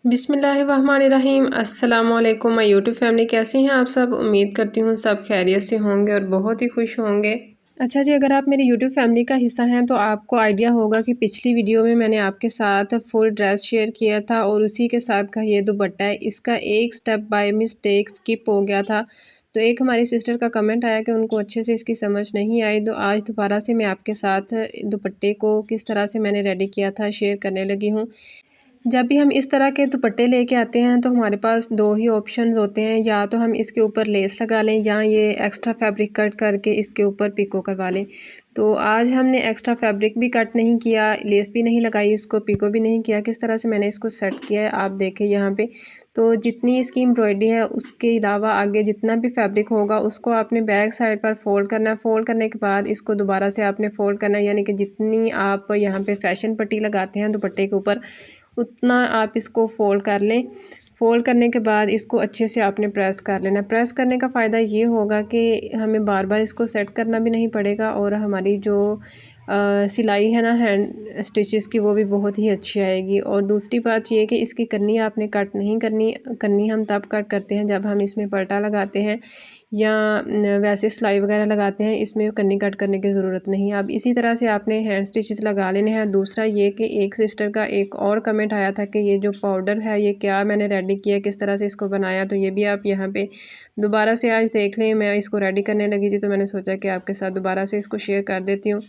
बिस्मिल्लाहिर्रहमानिर्रहीम। अस्सलाम वालेकुम माय यूट्यूब फैमिली, कैसे हैं आप सब। उम्मीद करती हूँ सब खैरियत से होंगे और बहुत ही खुश होंगे। अच्छा जी, अगर आप मेरी यूट्यूब फैमिली का हिस्सा हैं तो आपको आइडिया होगा कि पिछली वीडियो में मैंने आपके साथ फुल ड्रेस शेयर किया था और उसी के साथ का ये दुपट्टा है, इसका एक स्टेप बाय मिस्टेक स्किप हो गया था। तो एक हमारी सिस्टर का कमेंट आया कि उनको अच्छे से इसकी समझ नहीं आई, तो आज दोबारा से मैं आपके साथ दुपट्टे को किस तरह से मैंने रेडी किया था शेयर करने लगी हूँ। जब भी हम इस तरह के दुपट्टे लेके आते हैं तो हमारे पास दो ही ऑप्शंस होते हैं, या तो हम इसके ऊपर लेस लगा लें या ये एक्स्ट्रा फैब्रिक कट करके इसके ऊपर पिको करवा लें। तो आज हमने एक्स्ट्रा फैब्रिक भी कट नहीं किया, लेस भी नहीं लगाई, इसको पिको भी नहीं किया। किस तरह से मैंने इसको सेट किया है आप देखें यहाँ पे। तो जितनी इसकी एम्ब्रॉयडरी है उसके अलावा आगे जितना भी फैब्रिक होगा उसको आपने बैक साइड पर फोल्ड करना है। फोल्ड करने के बाद इसको दोबारा से आपने फोल्ड करना है, यानी कि जितनी आप यहाँ पे फैशन पट्टी लगाते हैं दुपट्टे के ऊपर उतना आप इसको फ़ोल्ड कर लें। फ़ोल्ड करने के बाद इसको अच्छे से आपने प्रेस कर लेना। प्रेस करने का फ़ायदा ये होगा कि हमें बार बार इसको सेट करना भी नहीं पड़ेगा और हमारी जो सिलाई है ना हैंड स्टिचेस की, वो भी बहुत ही अच्छी आएगी। और दूसरी बात ये कि इसकी कन्नी आपने कट नहीं करनी। कन्नी हम तब कट करते हैं जब हम इसमें पल्टा लगाते हैं या वैसे सिलाई वगैरह लगाते हैं, इसमें कन्नी कट करने की ज़रूरत नहीं है। अब इसी तरह से आपने हैंड स्टिचेस लगा लेने हैं। दूसरा ये कि एक सिस्टर का एक और कमेंट आया था कि ये जो पाउडर है ये क्या मैंने रेडी किया, किस तरह से इसको बनाया, तो ये भी आप यहाँ पे दोबारा से आज देख लें। मैं इसको रेडी करने लगी थी तो मैंने सोचा कि आपके साथ दोबारा से इसको शेयर कर देती हूँ।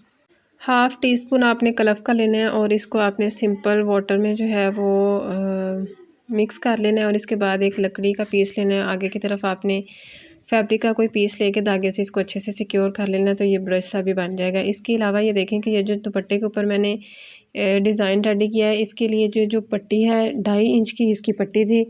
हाफ़ टी स्पून आपने कलफ का लेना है और इसको आपने सिंपल वाटर में जो है वो मिक्स कर लेना है। और इसके बाद एक लकड़ी का पीस लेना है। आगे की तरफ आपने फैब्रिक का कोई पीस लेके धागे से इसको अच्छे से सिक्योर कर लेना, तो ये ब्रश सा भी बन जाएगा। इसके अलावा ये देखें कि ये जो दुपट्टे के ऊपर मैंने डिज़ाइन रेडी किया है, इसके लिए जो पट्टी है 2.5 इंच की इसकी पट्टी थी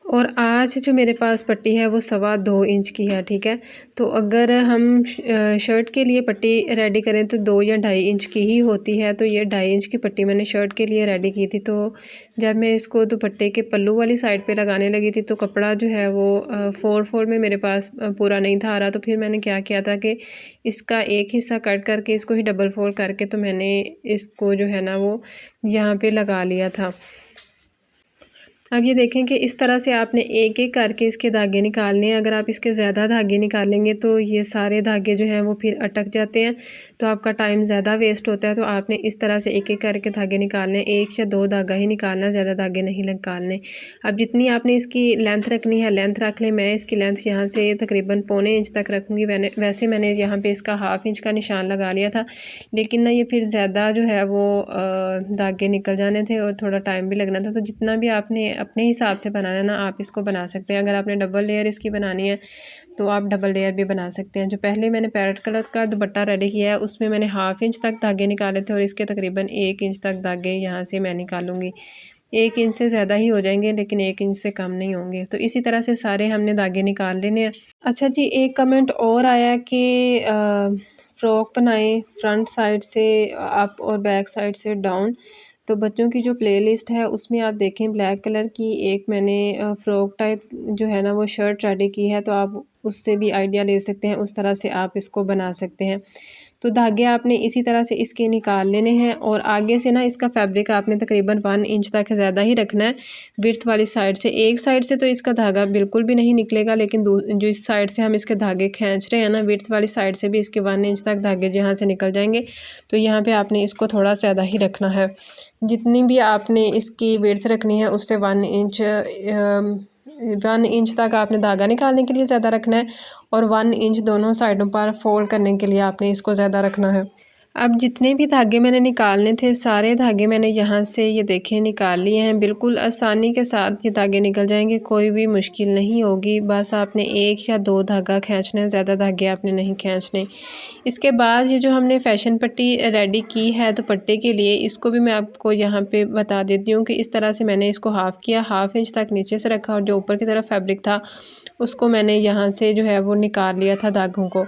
और आज जो मेरे पास पट्टी है वो 2.25 इंच की है। ठीक है, तो अगर हम शर्ट के लिए पट्टी रेडी करें तो 2 या 2.5 इंच की ही होती है। तो ये 2.5 इंच की पट्टी मैंने शर्ट के लिए रेडी की थी। तो जब मैं इसको दुपट्टे के पल्लू वाली साइड पे लगाने लगी थी तो कपड़ा जो है वो 4 में मेरे पास पूरा नहीं था आ रहा। तो फिर मैंने क्या किया था कि इसका एक हिस्सा कट करके इसको ही डबल फोल्ड करके तो मैंने इसको जो है ना वो यहाँ पर लगा लिया था। अब ये देखें कि इस तरह से आपने एक एक करके इसके धागे निकालने हैं। अगर आप इसके ज़्यादा धागे निकालेंगे तो ये सारे धागे जो हैं वो फिर अटक जाते हैं, तो आपका टाइम ज़्यादा वेस्ट होता है। तो आपने इस तरह से एक एक करके धागे निकालने, 1 या 2 धागा ही निकालना, ज़्यादा धागे नहीं निकालने। अब जितनी आपने इसकी लेंथ रखनी है लेंथ रख लें। मैं इसकी लेंथ यहाँ से तकरीबन 1.25 इंच तक रखूँगी। वैसे मैंने यहाँ पर इसका 1/2 इंच का निशान लगा लिया था, लेकिन ना ये फिर ज़्यादा जो है वो धागे निकल जाने थे और थोड़ा टाइम भी लगना था। तो जितना भी आपने अपने हिसाब से बनाना ना आप इसको बना सकते हैं। अगर आपने डबल लेयर इसकी बनानी है तो आप डबल लेयर भी बना सकते हैं। जो पहले मैंने पैरेट कलर का दुपट्टा रेडी किया है उसमें मैंने 1/2 इंच तक धागे निकाले थे और इसके तकरीबन 1 इंच तक धागे यहाँ से मैं निकालूंगी। 1 इंच से ज़्यादा ही हो जाएंगे लेकिन 1 इंच से कम नहीं होंगे। तो इसी तरह से सारे हमने धागे निकाल लेने हैं। अच्छा जी, एक कमेंट और आया कि फ़्रॉक बनाएं फ्रंट साइड से अप और बैक साइड से डाउन। तो बच्चों की जो प्लेलिस्ट है उसमें आप देखें ब्लैक कलर की एक मैंने फ़्रॉक टाइप जो है ना वो शर्ट रेडी की है, तो आप उससे भी आइडिया ले सकते हैं, उस तरह से आप इसको बना सकते हैं। तो धागे आपने इसी तरह से इसके निकाल लेने हैं और आगे से ना इसका फैब्रिक आपने तकरीबन 1 इंच तक ज़्यादा ही रखना है विड्थ वाली साइड से। एक साइड से तो इसका धागा बिल्कुल भी नहीं निकलेगा, लेकिन जो इस साइड से हम इसके धागे खींच रहे हैं ना विड्थ वाली साइड से भी इसके 1 इंच तक धागे जहाँ से निकल जाएंगे। तो यहाँ पे आपने इसको थोड़ा ज़्यादा ही रखना है। जितनी भी आपने इसकी विड्थ रखनी है उससे 1 इंच तक आपने धागा निकालने के लिए ज़्यादा रखना है और 1 इंच दोनों साइडों पर फोल्ड करने के लिए आपने इसको ज़्यादा रखना है। अब जितने भी धागे मैंने निकालने थे सारे धागे मैंने यहाँ से ये देखें निकाल लिए हैं। बिल्कुल आसानी के साथ ये धागे निकल जाएंगे, कोई भी मुश्किल नहीं होगी। बस आपने 1 या 2 धागा खींचना है, ज़्यादा धागे आपने नहीं खींचने। इसके बाद ये जो हमने फैशन पट्टी रेडी की है दुपट्टे के लिए, इसको भी मैं आपको यहाँ पे बता देती हूँ कि इस तरह से मैंने इसको हाफ़ किया, 1/2 इंच तक नीचे से रखा और जो ऊपर की तरफ फैब्रिक था उसको मैंने यहाँ से जो है वो निकाल लिया था धागों को।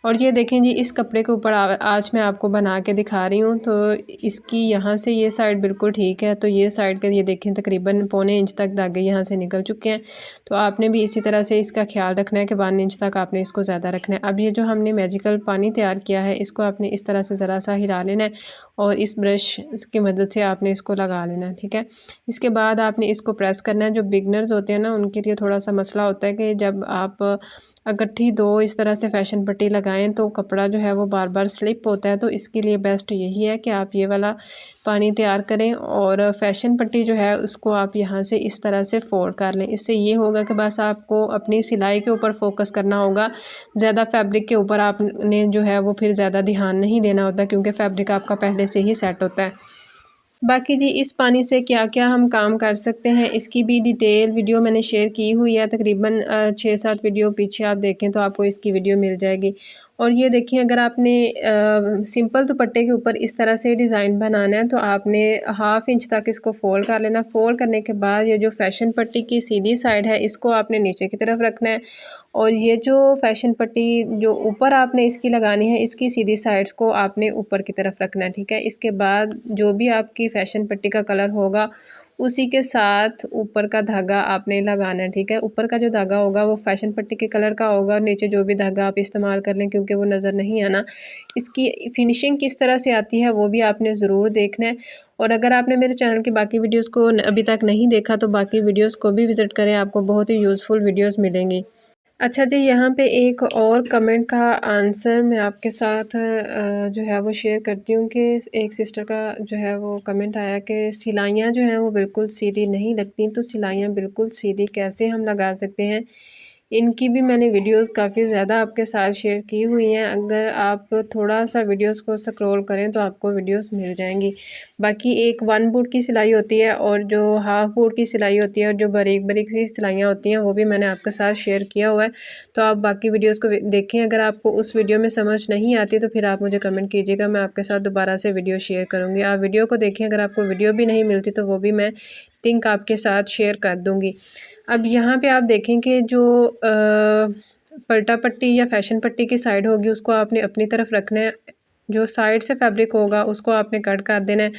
और ये देखें जी, इस कपड़े के ऊपर आज मैं आपको आपको बना के दिखा रही हूँ। तो इसकी यहाँ से ये साइड बिल्कुल ठीक है, तो ये साइड का ये देखें तकरीबन पौने इंच तक धागे यहाँ से निकल चुके हैं। तो आपने भी इसी तरह से इसका ख्याल रखना है कि 1 इंच तक आपने इसको ज़्यादा रखना है। अब ये जो हमने मैजिकल पानी तैयार किया है इसको आपने इस तरह से ज़रा सा हिला लेना है और इस ब्रश की मदद से आपने इसको लगा लेना है, ठीक है। इसके बाद आपने इसको प्रेस करना है। जो बिगनर्स होते हैं ना उनके लिए थोड़ा सा मसला होता है कि जब आप इकट्ठी 2 इस तरह से फैशन पट्टी लगाएं तो कपड़ा जो है वो बार बार स्लिप होता है। तो इसके लिए बेस्ट यही है कि आप ये वाला पानी तैयार करें और फैशन पट्टी जो है उसको आप यहाँ से इस तरह से फोल्ड कर लें। इससे ये होगा कि बस आपको अपनी सिलाई के ऊपर फोकस करना होगा, ज़्यादा फैब्रिक के ऊपर आपने जो है वो फिर ज़्यादा ध्यान नहीं देना होता क्योंकि फैब्रिक आपका पहले से ही सेट होता है। बाकी जी इस पानी से क्या क्या हम काम कर सकते हैं इसकी भी डिटेल वीडियो मैंने शेयर की हुई है। तकरीबन 6-7 वीडियो पीछे आप देखें तो आपको इसकी वीडियो मिल जाएगी। और ये देखिए अगर आपने सिंपल दुपट्टे के ऊपर इस तरह से डिज़ाइन बनाना है तो आपने 1/2 इंच तक इसको फोल्ड कर लेना। फोल्ड करने के बाद ये जो फैशन पट्टी की सीधी साइड है इसको आपने नीचे की तरफ रखना है और ये जो फैशन पट्टी जो ऊपर आपने इसकी लगानी है इसकी सीधी साइड्स को आपने ऊपर की तरफ रखना है, ठीक है। इसके बाद जो भी आपकी फैशन पट्टी का कलर होगा उसी के साथ ऊपर का धागा आपने लगाना है, ठीक है। ऊपर का जो धागा होगा वो फैशन पट्टी के कलर का होगा और नीचे जो भी धागा आप इस्तेमाल कर लें क्योंकि वो नज़र नहीं आना। इसकी फिनिशिंग किस तरह से आती है वो भी आपने ज़रूर देखना है। और अगर आपने मेरे चैनल की बाकी वीडियोज़ को अभी तक नहीं देखा तो बाकी वीडियोज़ को भी विज़िट करें, आपको बहुत ही यूज़फुल वीडियोज़ मिलेंगी। अच्छा जी, यहाँ पे एक और कमेंट का आंसर मैं आपके साथ जो है वो शेयर करती हूँ कि एक सिस्टर का जो है वो कमेंट आया कि सिलाइयाँ जो हैं वो बिल्कुल सीधी नहीं लगती। तो सिलाइयाँ बिल्कुल सीधी कैसे हम लगा सकते हैं, इनकी भी मैंने वीडियोस काफ़ी ज़्यादा आपके साथ शेयर की हुई हैं। अगर आप थोड़ा सा वीडियोस को स्क्रॉल करें तो आपको वीडियोस मिल जाएंगी। बाकी एक 1 बूट की सिलाई होती है और जो 1/2 बूट की सिलाई होती है और जो बारीक बारीक सी सिलाइयाँ होती हैं वो भी मैंने आपके साथ शेयर किया हुआ है। तो आप बाकी वीडियोज़ को देखें। अगर आपको उस वीडियो में समझ नहीं आती तो फिर आप मुझे कमेंट कीजिएगा, मैं आपके साथ दोबारा से वीडियो शेयर करूँगी। आप वीडियो को देखें, अगर आपको वीडियो भी नहीं मिलती तो वो भी मैं लिंक आपके साथ शेयर कर दूँगी। अब यहाँ पे आप देखें कि जो पलटा पट्टी या फैशन पट्टी की साइड होगी उसको आपने अपनी तरफ रखना है। जो साइड से फैब्रिक होगा उसको आपने कट कर देना है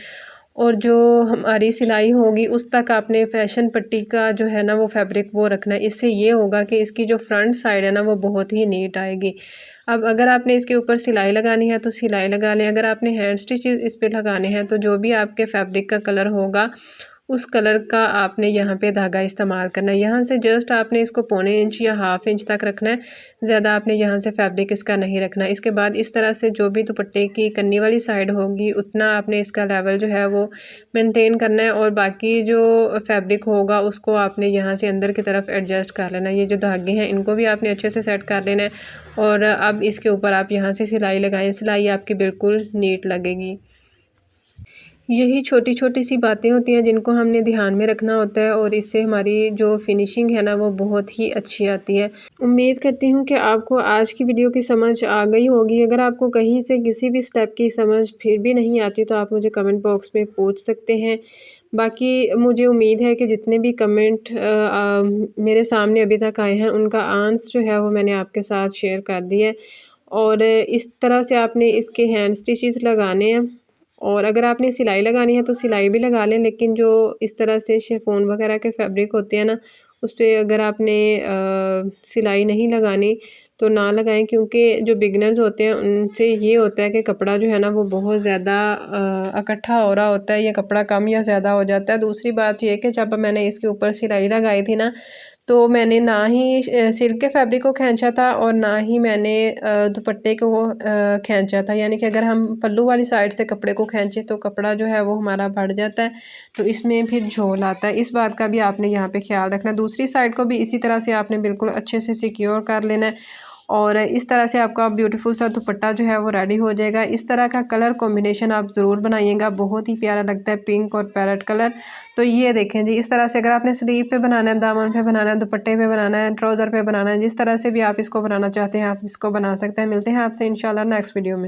और जो हमारी सिलाई होगी उस तक आपने फैशन पट्टी का जो है ना वो फैब्रिक वो रखना है। इससे ये होगा कि इसकी जो फ्रंट साइड है ना वो बहुत ही नीट आएगी। अब अगर आपने इसके ऊपर सिलाई लगानी है तो सिलाई लगा लें। अगर आपने हैंड स्टिच इस पर लगाने हैं तो जो भी आपके फैब्रिक का कलर होगा उस कलर का आपने यहाँ पे धागा इस्तेमाल करना है। यहाँ से जस्ट आपने इसको पौने इंच या 1/2 इंच तक रखना है, ज़्यादा आपने यहाँ से फैब्रिक इसका नहीं रखना है। इसके बाद इस तरह से जो भी दुपट्टे की कन्नी वाली साइड होगी उतना आपने इसका लेवल जो है वो मेंटेन करना है और बाकी जो फैब्रिक होगा उसको आपने यहाँ से अंदर की तरफ एडजस्ट कर लेना है। ये जो धागे हैं इनको भी आपने अच्छे से सेट कर लेना है और अब इसके ऊपर आप यहाँ से सिलाई लगाएं। सिलाई आपकी बिल्कुल नीट लगेगी। यही छोटी छोटी सी बातें होती हैं जिनको हमने ध्यान में रखना होता है और इससे हमारी जो फिनिशिंग है ना वो बहुत ही अच्छी आती है। उम्मीद करती हूँ कि आपको आज की वीडियो की समझ आ गई होगी। अगर आपको कहीं से किसी भी स्टेप की समझ फिर भी नहीं आती तो आप मुझे कमेंट बॉक्स में पूछ सकते हैं। बाकी मुझे उम्मीद है कि जितने भी कमेंट मेरे सामने अभी तक आए हैं उनका आंसर जो है वो मैंने आपके साथ शेयर कर दिया है। और इस तरह से आपने इसके हैंड स्टिचेस लगाने हैं और अगर आपने सिलाई लगानी है तो सिलाई भी लगा लें, लेकिन जो इस तरह से शिफॉन वगैरह के फैब्रिक होते हैं ना उस पर अगर आपने सिलाई नहीं लगानी तो ना लगाएं क्योंकि जो बिगनर्स होते हैं उनसे ये होता है कि कपड़ा जो है ना वो बहुत ज़्यादा इकट्ठा हो रहा होता है, ये कपड़ा कम या ज़्यादा हो जाता है। दूसरी बात ये कि जब मैंने इसके ऊपर सिलाई लगाई थी ना तो मैंने ना ही सिल्क के फैब्रिक को खींचा था और ना ही मैंने दुपट्टे को खींचा था। यानी कि अगर हम पल्लू वाली साइड से कपड़े को खींचे तो कपड़ा जो है वो हमारा बढ़ जाता है, तो इसमें फिर झोल आता है। इस बात का भी आपने यहाँ पे ख्याल रखना। दूसरी साइड को भी इसी तरह से आपने बिल्कुल अच्छे से सिक्योर कर लेना है और इस तरह से आपका ब्यूटीफुल सा दुपट्टा जो है वो रेडी हो जाएगा। इस तरह का कलर कॉम्बिनेशन आप ज़रूर बनाइएगा, बहुत ही प्यारा लगता है, पिंक और पैरेट कलर। तो ये देखें जी, इस तरह से अगर आपने स्लीव पे बनाना है, दामन पे बनाना है, दुपट्टे पे बनाना है, ट्राउज़र पे बनाना है, जिस तरह से भी आप इसको बनाना चाहते हैं आप इसको बना सकते हैं। मिलते हैं आपसे इंशाल्लाह नेक्स्ट वीडियो में।